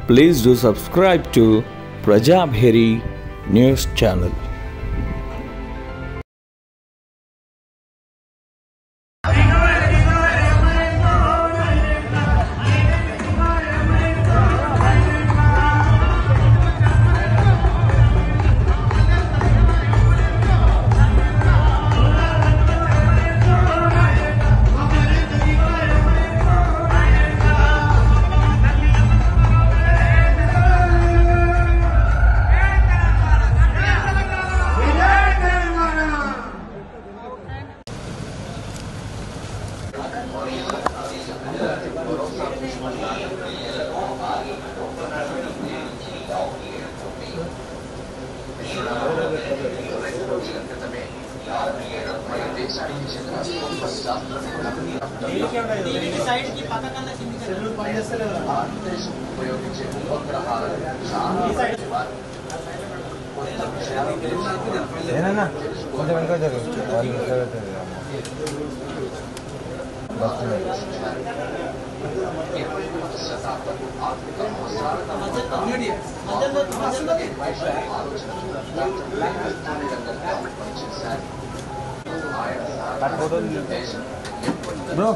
Please do subscribe to Prajabheri News Channel. Bro,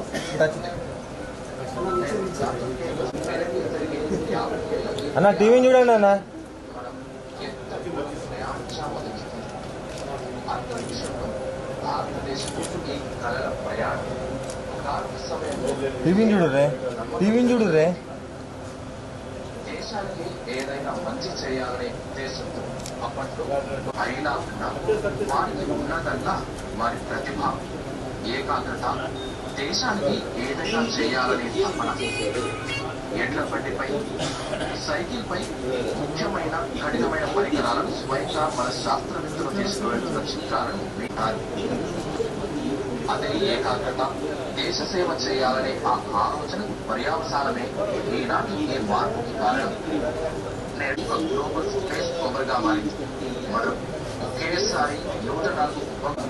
అన్న టీవీని చూడండి అన్న. టీవీని చూడరే, టీవీని చూడరే. దేశానికి ఏదైనా మంచి చేయాలనే ఉద్దేశంతో అప్పట్లో అయినా వారికి ఉన్నదల్లా వారి ప్రతిభ, ఏకాగ్రత, దేశానికి ఏదైనా చేయాలనే తపన. ఎడ్ల బండిపై, సైకిల్ పై ముఖ్యమైన కఠినమైన పరికరాలను స్వయంగా మన శాస్త్రవేత్తలు తీసుకువెళ్తున్న చిత్రాలను విన్నారు. అదే ఏకాగ్రత, దేశ సేవ చేయాలనే ఆ ఆలోచన పర్యావసానమే ఈనాటి ఈ మార్పుకి కారణం. నేడు ఒక గ్లోబల్ స్పేస్ పవర్గా మారింది. మనం ఒకేసారి 104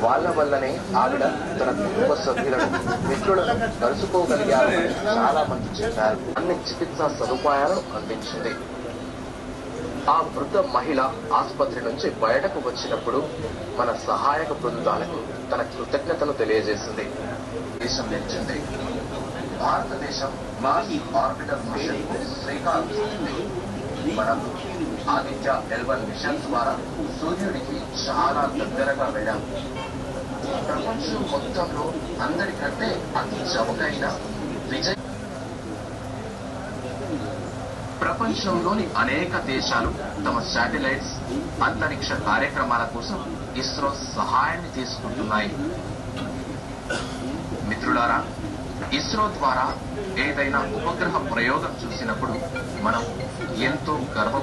వాళ్ళ వల్లనే ఆవిడ తన కుటుంబ సభ్యులను, మిత్రులను కలుసుకోగలిగారని చాలా మంది చెప్పారు. అన్ని చికిత్సా సదుపాయాలను అందించింది. ఆ వృద్ధ మహిళ ఆసుపత్రి నుంచి బయటకు వచ్చినప్పుడు మన సహాయక బృందాలకు తన కృతజ్ఞతలు తెలియజేసింది. దేశం నిలిచింది. భారతదేశం మార్స్ ఆర్బిటర్ మిషన్ శ్రీకారం చుట్టింది. మనం ఆదిత్య L1 మిషన్ ద్వారా సూర్యుడికి చాలా దగ్గరగా వెళ్ళాం. ప్రపంచం మొత్తంలో అందరికంటే అతి చౌకైన విజయ్. ప్రపంచంలోని అనేక దేశాలు తమ శాటిలైట్స్, అంతరిక్ష కార్యక్రమాల కోసం ఇస్రో సహాయాన్ని తీసుకుంటున్నాయి. మిత్రులారా, ఇస్రో ద్వారా ఏదైనా ఉపగ్రహ ప్రయోగం చూసినప్పుడు మనం ఎంతో గర్వ